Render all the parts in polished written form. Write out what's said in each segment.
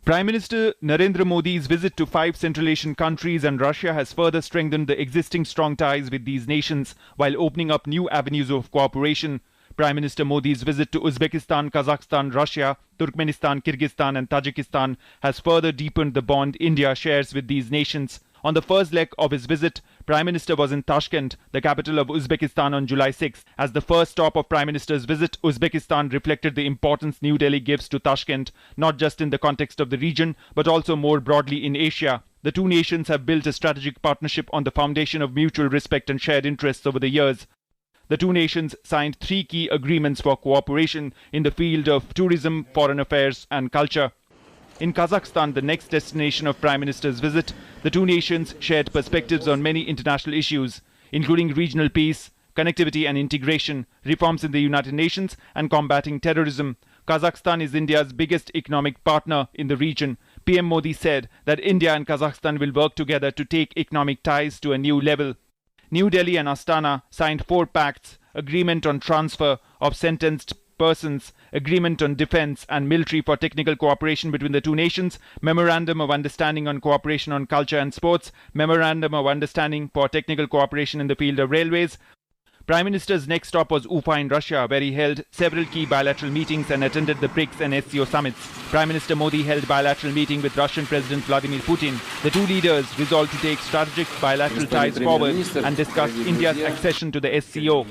Prime Minister Narendra Modi's visit to 5 Central Asian countries and Russia has further strengthened the existing strong ties with these nations while opening up new avenues of cooperation. Prime Minister Modi's visit to Uzbekistan, Kazakhstan, Russia, Turkmenistan, Kyrgyzstan and Tajikistan has further deepened the bond India shares with these nations. On the first leg of his visit, Prime Minister was in Tashkent, the capital of Uzbekistan, on July 6. As the first stop of Prime Minister's visit, Uzbekistan reflected the importance New Delhi gives to Tashkent, not just in the context of the region, but also more broadly in Asia. The two nations have built a strategic partnership on the foundation of mutual respect and shared interests over the years. The two nations signed 3 key agreements for cooperation in the field of tourism, foreign affairs and culture. In Kazakhstan, the next destination of Prime Minister's visit, the two nations shared perspectives on many international issues, including regional peace, connectivity and integration, reforms in the United Nations, and combating terrorism. Kazakhstan is India's biggest economic partner in the region. PM Modi said that India and Kazakhstan will work together to take economic ties to a new level. New Delhi and Astana signed 4 pacts, agreement on transfer of sentenced persons, agreement on defense and military for technical cooperation between the two nations, memorandum of understanding on cooperation on culture and sports, memorandum of understanding for technical cooperation in the field of railways. Prime Minister's next stop was Ufa in Russia, where he held several key bilateral meetings and attended the BRICS and SCO summits. Prime Minister Modi held bilateral meeting with Russian President Vladimir Putin. The two leaders resolved to take strategic bilateral ties forward and discuss India's accession to the SCO.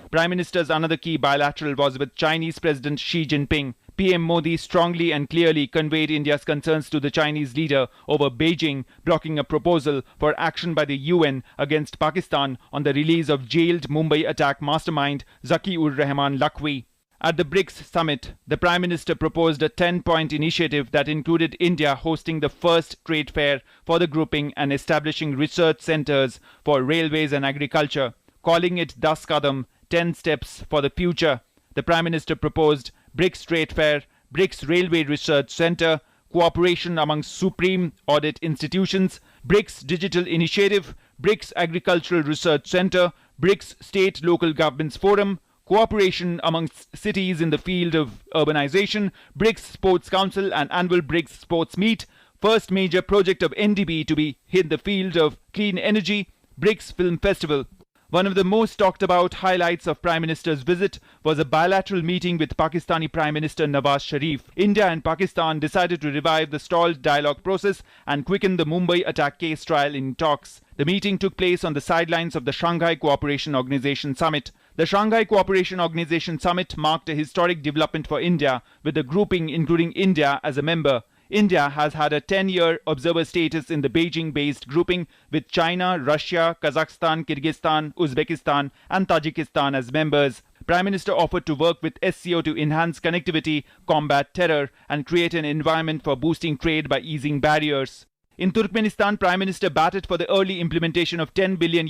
Prime Minister's another key bilateral was with Chinese President Xi Jinping. PM Modi strongly and clearly conveyed India's concerns to the Chinese leader over Beijing blocking a proposal for action by the UN against Pakistan on the release of jailed Mumbai attack mastermind Zaki-ur-Rahman Lakhvi. At the BRICS summit, the Prime Minister proposed a 10-point initiative that included India hosting the first trade fair for the grouping and establishing research centers for railways and agriculture, calling it Das Kadam, 10 steps for the future. The Prime Minister proposed BRICS Trade Fair, BRICS Railway Research Centre, cooperation among supreme audit institutions, BRICS Digital Initiative, BRICS Agricultural Research Centre, BRICS State Local Governments Forum, cooperation amongst cities in the field of urbanization, BRICS Sports Council and annual BRICS Sports Meet, first major project of NDB to be in the field of clean energy, BRICS Film Festival. One of the most talked about highlights of Prime Minister's visit was a bilateral meeting with Pakistani Prime Minister Nawaz Sharif. India and Pakistan decided to revive the stalled dialogue process and quicken the Mumbai attack case trial in talks. The meeting took place on the sidelines of the Shanghai Cooperation Organization Summit. The Shanghai Cooperation Organization Summit marked a historic development for India, with the grouping including India as a member. India has had a 10-year observer status in the Beijing-based grouping with China, Russia, Kazakhstan, Kyrgyzstan, Uzbekistan and Tajikistan as members. Prime Minister offered to work with SCO to enhance connectivity, combat terror and create an environment for boosting trade by easing barriers. In Turkmenistan, Prime Minister batted for the early implementation of $10 billion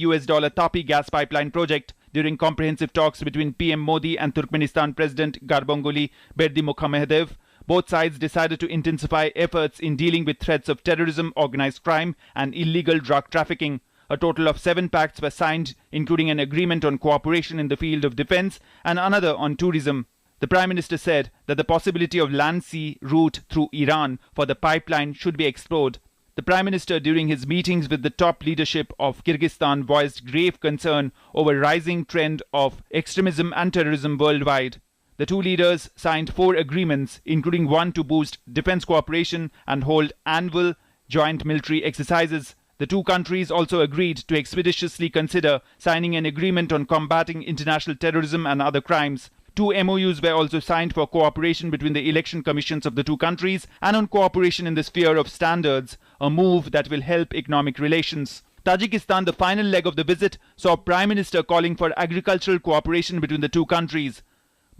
Tapi gas pipeline project. During comprehensive talks between PM Modi and Turkmenistan President Gurbanguly Berdimuhamedow, both sides decided to intensify efforts in dealing with threats of terrorism, organized crime and illegal drug trafficking. A total of 7 pacts were signed, including an agreement on cooperation in the field of defense and another on tourism. The Prime Minister said that the possibility of land-sea route through Iran for the pipeline should be explored. The Prime Minister, during his meetings with the top leadership of Kyrgyzstan, voiced grave concern over rising trend of extremism and terrorism worldwide. The two leaders signed 4 agreements, including one to boost defense cooperation and hold annual joint military exercises. The two countries also agreed to expeditiously consider signing an agreement on combating international terrorism and other crimes. 2 MOUs were also signed for cooperation between the election commissions of the two countries and on cooperation in the sphere of standards, a move that will help economic relations. Tajikistan, the final leg of the visit, saw Prime Minister calling for agricultural cooperation between the two countries.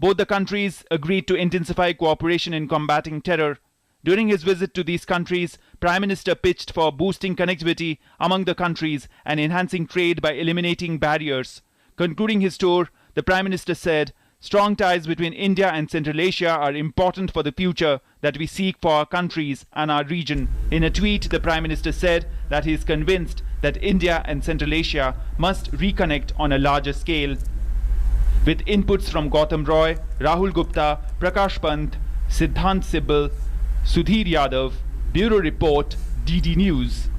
Both the countries agreed to intensify cooperation in combating terror. During his visit to these countries, Prime Minister pitched for boosting connectivity among the countries and enhancing trade by eliminating barriers. Concluding his tour, the Prime Minister said, "Strong ties between India and Central Asia are important for the future that we seek for our countries and our region." In a tweet, the Prime Minister said that he is convinced that India and Central Asia must reconnect on a larger scale. With inputs from Gautam Roy, Rahul Gupta, Prakash Pant, Siddhant Sibal, Sudhir Yadav, Bureau Report, DD News.